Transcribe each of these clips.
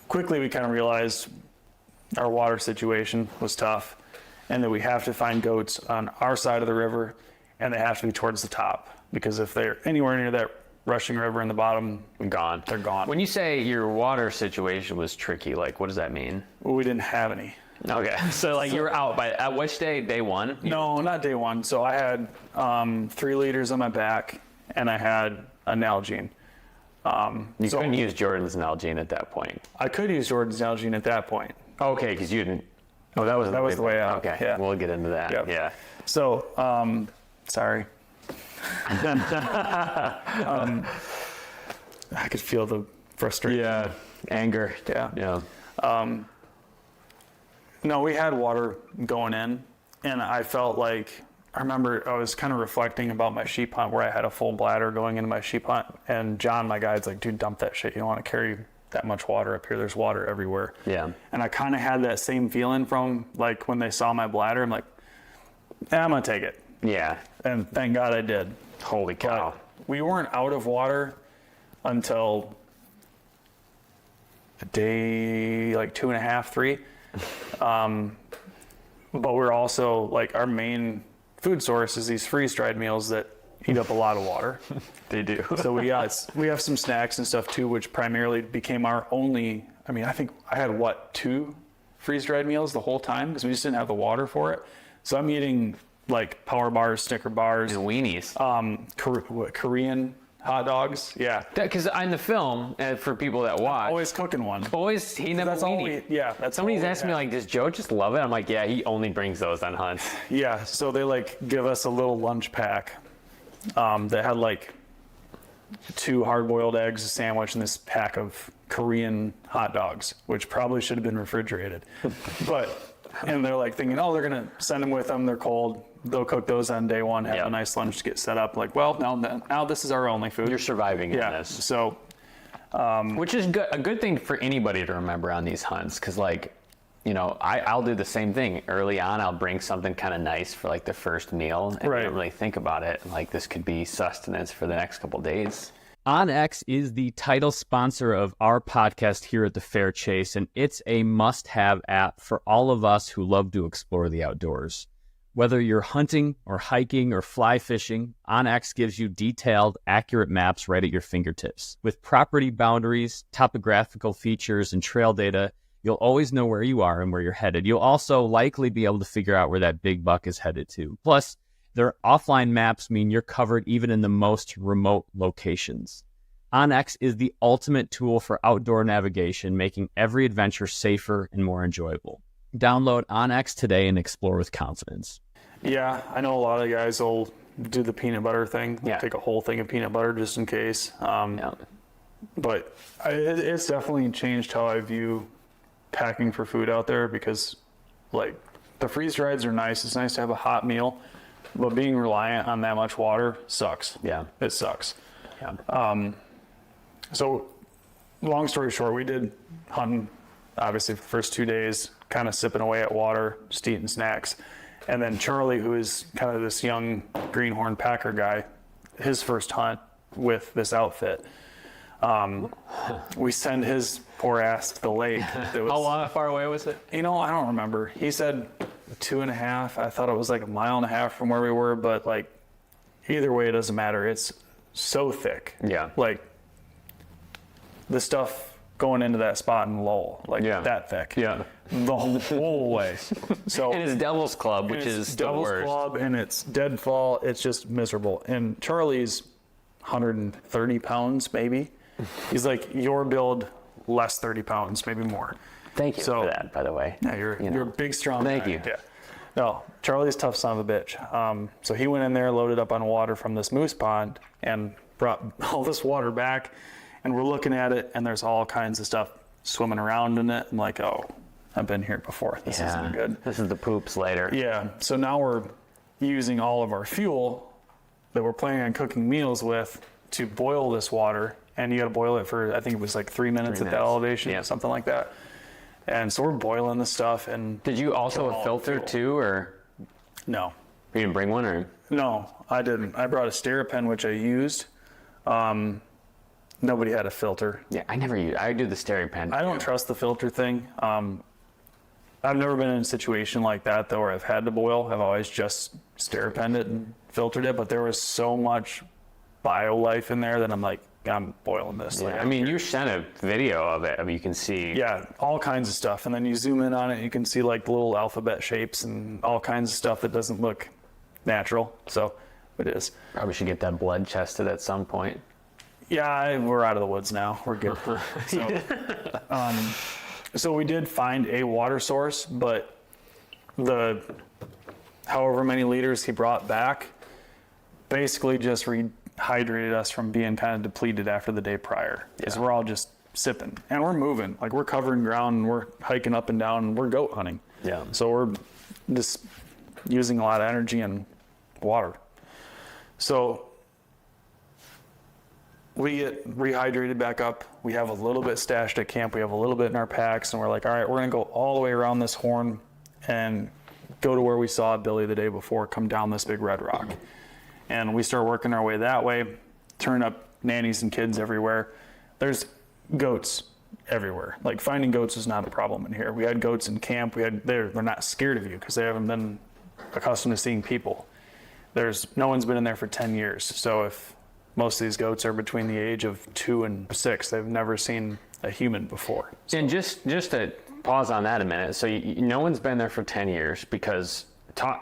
quickly we kind of realized our water situation was tough and that we have to find goats on our side of the river and they have to be towards the top, because if they're anywhere near that rushing river in the bottom, they're gone. When you say your water situation was tricky, like what does that mean? Well, we didn't have any. Okay, so like you were out at which day? Day one? No, not day one. So I had 3 liters on my back and I had a Nalgene. You couldn't use Jordan's Nalgene at that point. I could use Jordan's Nalgene at that point. Okay, because you didn't. Oh, that was the way out. Okay, yeah. We'll get into that. Yep. Yeah. So, sorry. I could feel the frustration. Yeah, anger. Yeah. No, we had water going in, and I felt like, I remember I was kind of reflecting about my sheep hunt where I had a full bladder going into my sheep hunt, and John, my guide's like, dude, dump that shit. You don't want to carry that much water up here. There's water everywhere. Yeah. And I kind of had that same feeling from like when they saw my bladder. I'm like, I'm going to take it. Yeah. And thank God I did. Holy cow. But we weren't out of water until day like 2.5, 3. But we're also like, our main food source is these freeze-dried meals that eat up a lot of water. They do. So we have some snacks and stuff too, which primarily became our only, I mean, I think I had 2 freeze-dried meals the whole time because we just didn't have the water for it. So I'm eating like Power bars, Snicker bars. And weenies. Korean hot dogs. Yeah. Because in the film, for people that watch. Always cooking one. Always eating a weenie. Somebody's asked me like, does Joe just love it? I'm like, yeah, he only brings those on hunts. Yeah. So they like give us a little lunch pack that had like 2 hard-boiled eggs, a sandwich, and this pack of Korean hot dogs, which probably should have been refrigerated. And they're like thinking, oh, they're going to send them with them. They're cold. They'll cook those on day one, have a nice lunch to get set up. Like, well, now this is our only food. You're surviving in this. So, which is a good thing for anybody to remember on these hunts. Cause like, you know, I'll do the same thing early on. I'll bring something kind of nice for like the first meal and don't really think about it. Like this could be sustenance for the next couple of days. OnX is the title sponsor of our podcast here at the Fair Chase, and it's a must-have app for all of us who love to explore the outdoors. Whether you're hunting or hiking or fly fishing, OnX gives you detailed, accurate maps right at your fingertips. With property boundaries, topographical features, and trail data, you'll always know where you are and where you're headed. You'll also likely be able to figure out where that big buck is headed to. Plus, their offline maps mean you're covered even in the most remote locations. OnX is the ultimate tool for outdoor navigation, making every adventure safer and more enjoyable. Download OnX today and explore with confidence. Yeah, I know a lot of guys will do the peanut butter thing. Yeah. Take a whole thing of peanut butter just in case. But it's definitely changed how I view packing for food out there, because like the freeze drieds are nice. It's nice to have a hot meal, but being reliant on that much water sucks. Yeah. It sucks. Yeah. So long story short, we did hunting, obviously, for the first 2 days, kind of sipping away at water, just eating snacks. And then Charlie, who is kind of this young greenhorn packer guy, his first hunt with this outfit, we send his poor ass to the lake. How far away was it? You know, I don't remember. He said 2.5. I thought it was like 1.5 miles from where we were, but like either way, it doesn't matter. It's so thick. Yeah. Like the stuff going into that spot in Lowell, like that thick. Yeah. The whole way. So and it's Devil's Club, which is the Devil's worst. Club, and it's deadfall. It's just miserable. And Charlie's 130 pounds, maybe. He's like your build, less 30 pounds, maybe more. Thank you for that, by the way. Yeah, you're a big, strong guy. Thank you. Yeah. No, Charlie's a tough son of a bitch. So he went in there, loaded up on water from this moose pond, and brought all this water back. And we're looking at it, and there's all kinds of stuff swimming around in it. I'm like, oh, I've been here before. This isn't good. This is the poops later. Yeah. So now we're using all of our fuel that we're planning on cooking meals with to boil this water. And you got to boil it for, I think it was like 3 minutes at that elevation, something like that. And so we're boiling the stuff. And did you also have a filter too, or? No. You didn't bring one, or? No, I didn't. I brought a Sterapen, which I used. nobody had a filter. Yeah, I do the SteriPen. I don't trust the filter thing. I've never been in a situation like that though where I've had to boil. I've always just SteriPenned it and filtered it, but there was so much bio life in there that I'm like, I'm boiling this. Yeah, Like, I mean, you sent a video of it. I mean, you can see. yeah, all kinds of stuff. And then you zoom in on it, you can see like the little alphabet shapes and all kinds of stuff that doesn't look natural. So it is. Probably should get that blood tested at some point. Yeah, we're out of the woods now. We're good. So we did find a water source, but the however many liters he brought back basically just rehydrated us from being kind of depleted after the day prior. Because we're all just sipping and we're moving. Like we're covering ground and we're hiking up and down and we're goat hunting. Yeah. So we're just using a lot of energy and water. So we get rehydrated back up. We have a little bit stashed at camp. We have a little bit in our packs, and we're like, all right, we're gonna go all the way around this horn and go to where we saw Billy the day before, come down this big red rock. And we start working our way that way, turn up nannies and kids everywhere. There's goats everywhere. Like finding goats is not a problem in here. We had goats in camp. They're not scared of you because they haven't been accustomed to seeing people. No one's been in there for 10 years. So if most of these goats are between the age of 2 and 6, they've never seen a human before. So. And just to pause on that a minute. So no one's been there for 10 years because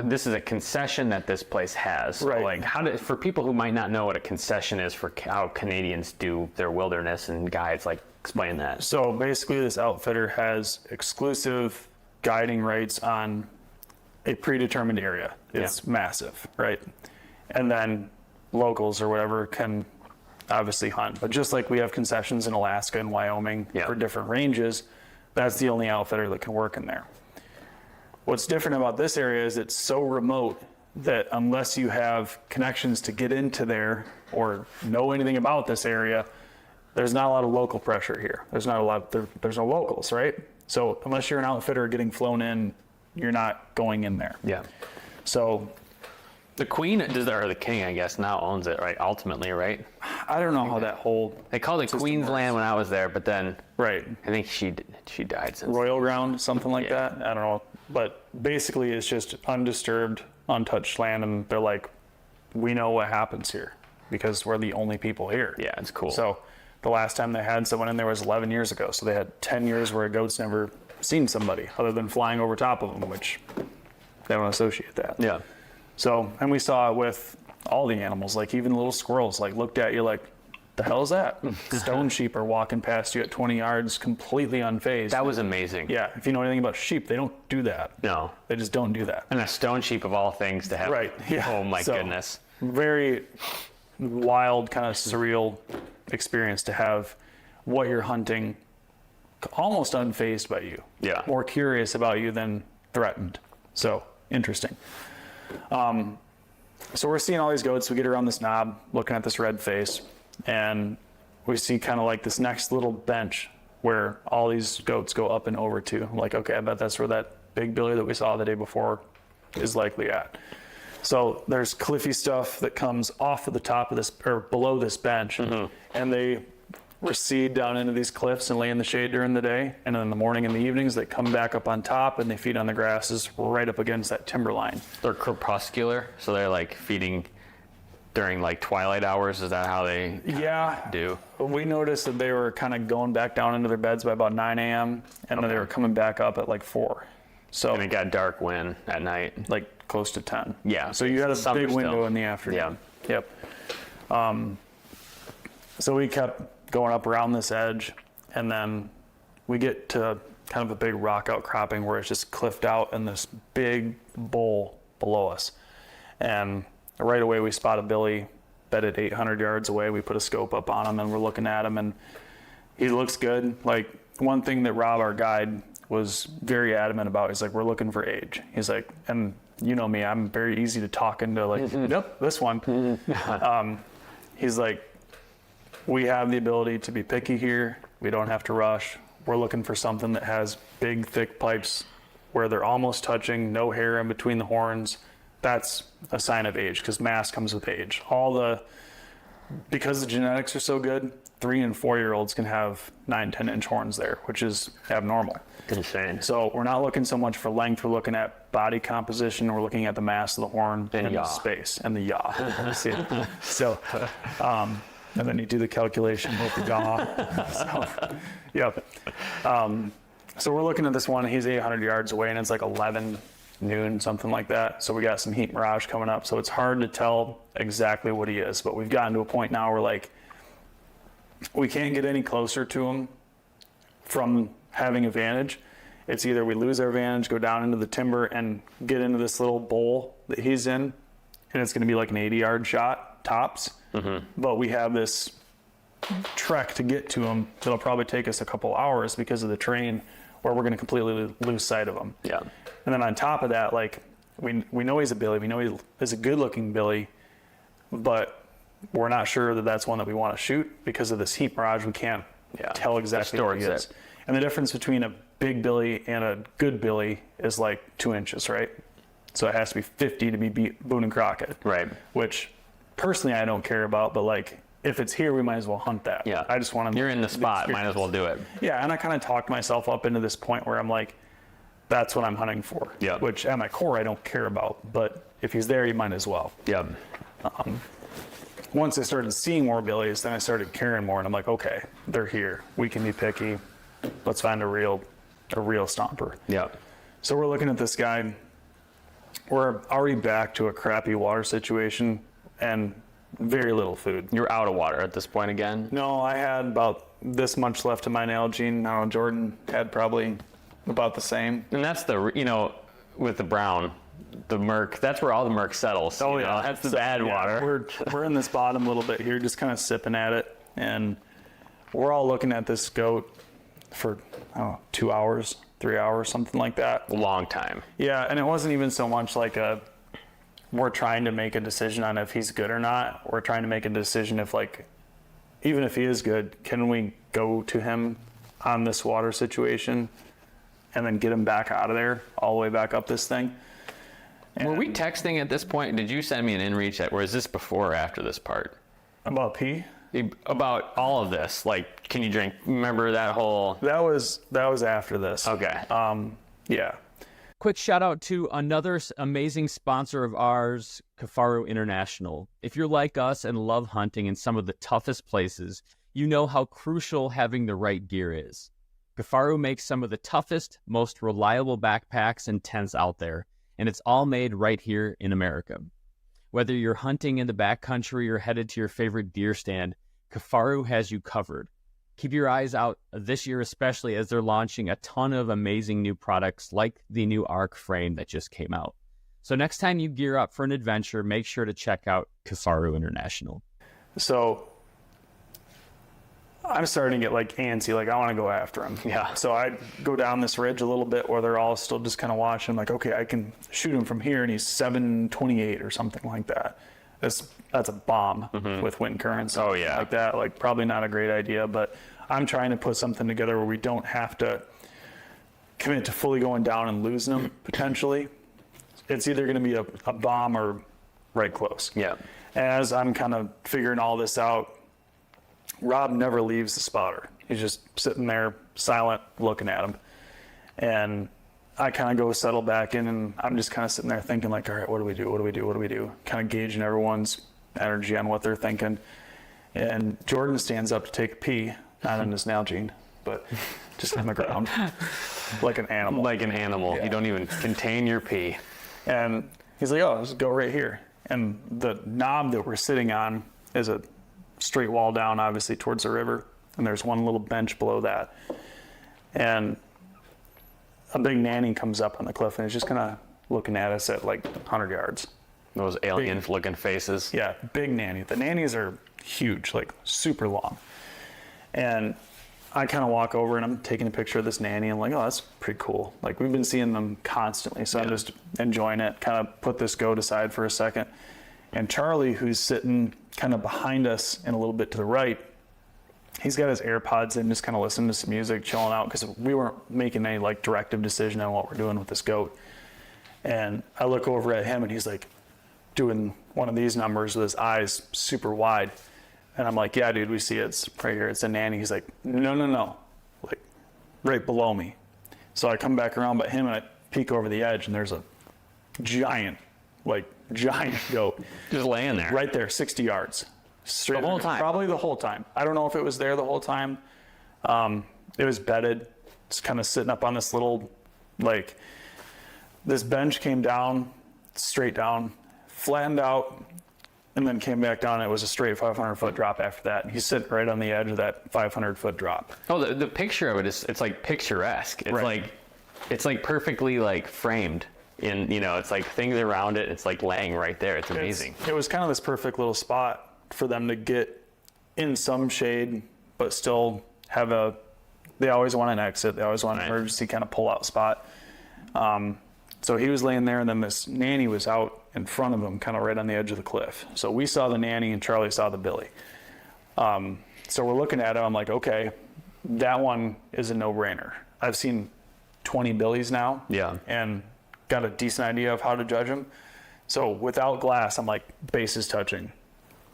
this is a concession that this place has. Right. Like for people who might not know what a concession is for how Canadians do their wilderness and guides, like explain that. So basically this outfitter has exclusive guiding rights on a predetermined area. It's massive, right? And then locals or whatever can obviously hunt. But just like we have concessions in Alaska and Wyoming for different ranges, that's the only outfitter that can work in there. What's different about this area is it's so remote that unless you have connections to get into there or know anything about this area, there's not a lot of local pressure here. There's no locals, right? So unless you're an outfitter getting flown in, you're not going in there. Yeah. So the queen, or the king, I guess, now owns it, right? Ultimately, right? I don't know how that whole They called it Queensland when I was there, but then right. I think she died since. Royal ground, something like that. I don't know. But basically it's just undisturbed, untouched land, and they're like, we know what happens here because we're the only people here. Yeah, it's cool. So the last time they had someone in there was 11 years ago. So they had 10 years where a goat's never seen somebody other than flying over top of them, which they don't associate that. Yeah. So, and we saw it with all the animals, like even little squirrels, like looked at you like, the hell is that? Stone sheep are walking past you at 20 yards completely unfazed. That was amazing. Yeah, if you know anything about sheep, they don't do that. No. They just don't do that. And a stone sheep of all things to have. Right, yeah. Oh my So, goodness. Very wild, kind of surreal experience to have what you're hunting almost unfazed by you. Yeah. More curious about you than threatened. So, interesting. So we're seeing all these goats. We get around this knob, looking at this red face, and we see kind of like this next little bench where all these goats go up and over to. I'm like, okay, I bet that's where that big Billy that we saw the day before is likely at. So there's cliffy stuff that comes off of the top of this, or below this bench, and they recede down into these cliffs and lay in the shade during the day. And in the morning and the evenings, they come back up on top and they feed on the grasses right up against that timber line. They're crepuscular, so they're like feeding during like twilight hours. Is that how they do? We noticed that they were kind of going back down into their beds by about 9 a.m. and then they were coming back up at like 4. So And it got dark when at night? like close to 10. Yeah. So you had a Summer big window still. in the afternoon. Yeah. Yep. So we kept going up around this edge, and then we get to kind of a big rock outcropping where it's just cliffed out in this big bowl below us. And right away we spot a Billy bedded 800 yards away. We put a scope up on him and we're looking at him, and he looks good. Like one thing that Rob, our guide, was very adamant about, he's like, we're looking for age. He's like, and you know me, I'm very easy to talk into like, nope, this one. He's like, we have the ability to be picky here. We don't have to rush. We're looking for something that has big, thick pipes where they're almost touching, no hair in between the horns. That's a sign of age, because mass comes with age. Because the genetics are so good, 3 and 4 year olds can have 9-10 inch horns there, which is abnormal. Insane. So we're not looking so much for length, we're looking at body composition, we're looking at the mass of the horn and yaw. the space and the yaw. See? So and then you do the calculation with the yaw. So, yep. So we're looking at this one, he's 800 yards away, and it's like 11 noon, something like that. So we got some heat mirage coming up, so it's hard to tell exactly what he is, but we've gotten to a point now where like we can't get any closer to him from having advantage. It's either we lose our advantage, go down into the timber and get into this little bowl that he's in, and it's going to be like an 80-yard shot tops. But we have this trek to get to him that'll probably take us a couple hours because of the terrain, where we're going to completely lose sight of him. Yeah. And then on top of that, like we know he's a billy, we know he's a good-looking billy, but we're not sure that that's one that we want to shoot because of this heat mirage. We can't tell exactly what he is. And the difference between a big billy and a good billy is like 2 inches, right? So it has to be 50 to be Boone and Crockett. Right. Which personally I don't care about, but like if it's here, we might as well hunt that. Yeah. I just want to. You're in the spot, might as well do it. Yeah, and I kind of talked myself up into this point where I'm like, that's what I'm hunting for. Yeah. Which at my core I don't care about, but if he's there, you might as well. Yeah. Once I started seeing more billies, then I started caring more, and I'm like, okay, they're here. We can be picky. Let's find a real stomper. Yeah. So we're looking at this guy. We're already back to a crappy water situation and very little food. You're out of water at this point again? No, I had about this much left of my Nalgene. Now Jordan had probably about the same. And that's with the brown, the murk, that's where all the murk settles. Oh yeah, that's the bad water. We're in this bottom a little bit here, just kind of sipping at it, and we're all looking at this goat for 2 hours, 3 hours, something like that. A long time. Yeah, and it wasn't even so much like we're trying to make a decision on if he's good or not. We're trying to make a decision if even if he is good, can we go to him on this water situation and then get him back out of there, all the way back up this thing. And were we texting at this point? Did you send me an inReach? Or is this before or after this part? About pee? About all of this, like, can you drink? Remember that whole? That was after this. Okay. Yeah. Quick shout out to another amazing sponsor of ours, Kifaru International. If you're like us and love hunting in some of the toughest places, you know how crucial having the right gear is. Kifaru makes some of the toughest, most reliable backpacks and tents out there, and it's all made right here in America. Whether you're hunting in the backcountry or headed to your favorite deer stand, Kifaru has you covered. Keep your eyes out this year, especially as they're launching a ton of amazing new products like the new Arc frame that just came out. So next time you gear up for an adventure, make sure to check out Kifaru International. So I'm starting to get like antsy, like I want to go after him. Yeah. So I go down this ridge a little bit where they're all still just kind of watching. I'm like, okay, I can shoot him from here, and he's 728 or something like that. That's a bomb with wind currents. Oh yeah. Like that, like probably not a great idea, but I'm trying to put something together where we don't have to commit to fully going down and losing them potentially. It's either going to be a bomb or right close. Yeah. As I'm kind of figuring all this out, Rob never leaves the spotter. He's just sitting there silent, looking at him. And I kind of go settle back in, and I'm just kind of sitting there thinking like, all right, what do we do? What do we do? What do we do? Kind of gauging everyone's energy on what they're thinking. And Jordan stands up to take a pee, not in his Nalgene, but just on the ground, like an animal. Like an animal. Yeah. You don't even contain your pee. And he's like, oh, let's go right here. And the knob that we're sitting on is a straight wall down, obviously, towards the river. And there's one little bench below that. And a big nanny comes up on the cliff and is just kind of looking at us at like 100 yards. Those alien-looking faces. Yeah, big nanny. The nannies are huge, like super long. And I kind of walk over and I'm taking a picture of this nanny. And I'm like, oh, that's pretty cool. Like we've been seeing them constantly. So I'm just enjoying it. Kind of put this goat aside for a second. And Charlie, who's sitting kind of behind us and a little bit to the right, he's got his AirPods in, just kind of listening to some music, chilling out, because we weren't making any like directive decision on what we're doing with this goat. And I look over at him and he's like doing one of these numbers with his eyes super wide. And I'm like, yeah, dude, we see it. It's right here. It's a nanny. He's like, no. Like, right below me. So I come back around by him and I peek over the edge and there's a giant goat. Just laying there. Right there, 60 yards. Straight, the whole time? Probably the whole time. I don't know if it was there the whole time. It was bedded. It's kind of sitting up on this little, like, this bench came down, straight down, flattened out, and then came back down. It was a straight 500-foot drop after that. And he's sitting right on the edge of that 500-foot drop. Oh, the picture of it is, it's like picturesque. It's Right. it's like perfectly like framed in, you know, it's like things around it. It's like laying right there. It's amazing. It was kind of this perfect little spot for them to get in some shade, but still have they always want an exit. They always want an emergency kind of pull out spot. So he was laying there, and then this nanny was out in front of him, kind of right on the edge of the cliff. So we saw the nanny, and Charlie saw the billy. So we're looking at it. I'm like, okay, that one is a no-brainer. I've seen 20 billies now, and got a decent idea of how to judge them. So without glass, I'm like, bases touching,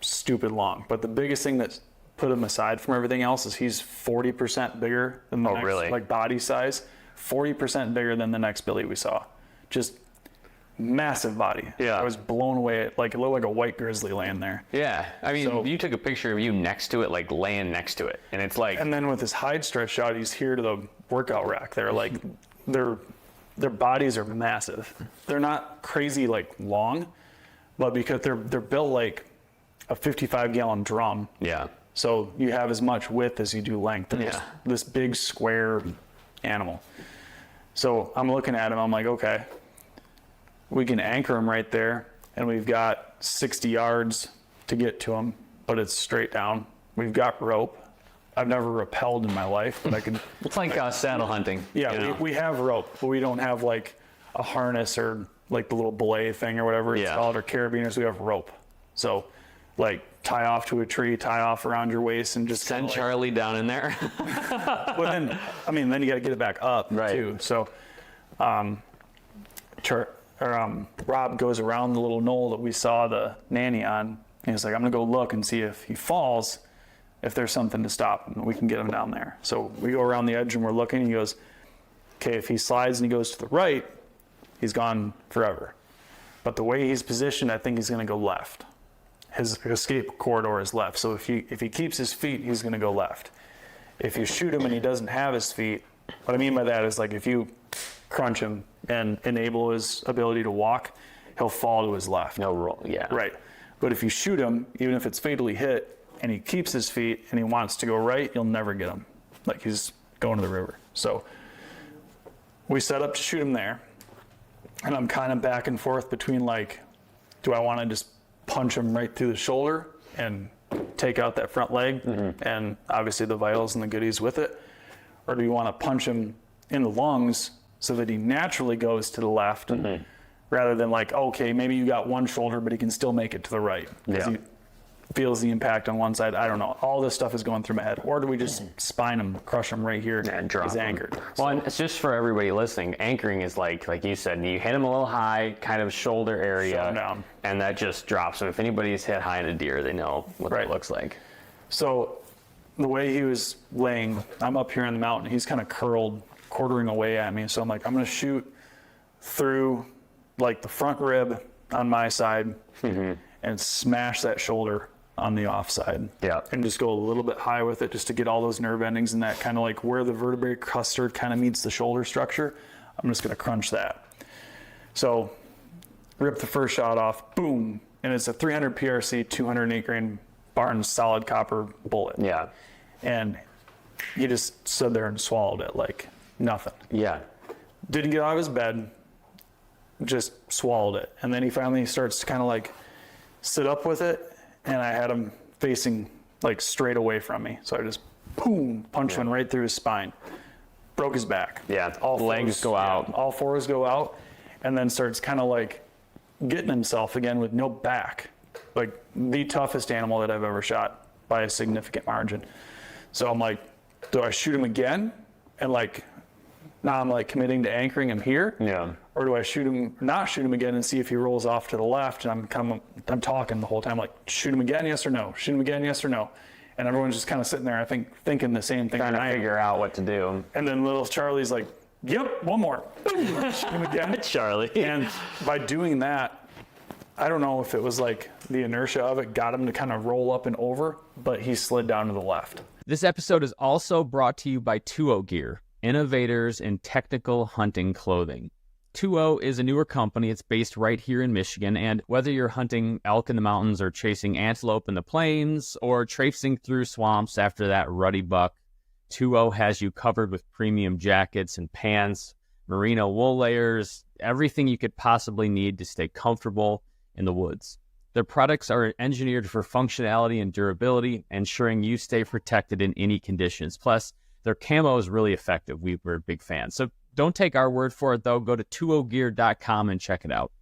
stupid long. But the biggest thing that put him aside from everything else is he's 40% bigger than the next, really? like body size, 40% bigger than the next billy we saw. Just massive body. Yeah. I was blown away. Like, it looked like a white grizzly laying there. Yeah. I mean, So- you took a picture of you next to it, like laying next to it. And it's like, And then with his hide stretched out, he's here to the workout rack. They're like, their bodies are massive. They're not crazy like long, but because they're built like a 55-gallon drum. yeah. So you have as much width as you do length. They're just this big square animal. So I'm looking at him. I'm like, okay, we can anchor him right there, and we've got 60 yards to get to him, but it's straight down. We've got rope. I've never rappelled in my life, but I can. It's like saddle hunting. Yeah, you know? we have rope, but we don't have like a harness or like the little belay thing or whatever it's called, or carabiners. We have rope. So, like, tie off to a tree, tie off around your waist, and just Send Charlie down in there. But then, I mean, then you got to get it back up too. So, Rob goes around the little knoll that we saw the nanny on. And he's like, I'm gonna go look and see if he falls, if there's something to stop him, we can get him down there. So we go around the edge and we're looking. And he goes, okay, if he slides and he goes to the right, he's gone forever. But the way he's positioned, I think he's gonna go left. His escape corridor is left. So if he keeps his feet, he's gonna go left. If you shoot him and he doesn't have his feet, what I mean by that is, like, if you crunch him and enable his ability to walk, he'll fall to his left. No roll. Yeah. Right. But if you shoot him, even if it's fatally hit, and he keeps his feet and he wants to go right, you'll never get him. Like, he's going to the river. So we set up to shoot him there. And I'm kind of back and forth between, like, do I want to just punch him right through the shoulder and take out that front leg and obviously the vitals and the goodies with it? Or do you want to punch him in the lungs so that he naturally goes to the left rather than, like, okay, maybe you got one shoulder, but he can still make it to the right because he feels the impact on one side. I don't know. All this stuff is going through my head. Or do we just spine him, crush him right here And drop he's him. anchored? Well, and it's just for everybody listening. Anchoring is like you said, you hit him a little high, kind of shoulder area, Shut him down. and that just drops him. If anybody's hit high in a deer, they know what that looks like. So the way he was laying, I'm up here in the mountain. He's kind of curled, quartering away at me. So I'm like, I'm going to shoot through, like, the front rib on my side and smash that shoulder on the offside. Yeah. And just go a little bit high with it just to get all those nerve endings and that kind of, like, where the vertebrae cluster kind of meets the shoulder structure. I'm just going to crunch that. So rip the first shot off, boom. And it's a 300 PRC, 208 grain Barnes solid copper bullet. Yeah. And he just stood there and swallowed it like nothing. Yeah. Didn't get out of his bed, just swallowed it. And then he finally starts to kind of, like, sit up with it, and I had him facing, like, straight away from me. So I just, boom, punched one right through his spine. Broke his back. Yeah, All legs fours- go out. All fours go out, and then starts kind of, like, getting himself again with no back. Like, the toughest animal that I've ever shot by a significant margin. So I'm like, do I shoot him again and, like, now I'm like committing to anchoring him here. Yeah. Or do I not shoot him again and see if he rolls off to the left? And I'm talking the whole time, like, shoot him again, yes or no? Shoot him again, yes or no? And everyone's just kind of sitting there, I think, thinking the same thing. Trying to figure out what to do. And then little Charlie's like, yep, one more. Shoot him again. Charlie. And by doing that, I don't know if it was like the inertia of it got him to kind of roll up and over, but he slid down to the left. This episode is also brought to you by 2O Gear, innovators in technical hunting clothing. 2O is a newer company. It's based right here in Michigan, and whether you're hunting elk in the mountains or chasing antelope in the plains or traipsing through swamps after that ruddy buck, 2O has you covered with premium jackets and pants, merino wool layers, everything you could possibly need to stay comfortable in the woods. Their products are engineered for functionality and durability, ensuring you stay protected in any conditions. Plus, their camo is really effective. We're big fans. So don't take our word for it, though. Go to 2ogear.com and check it out.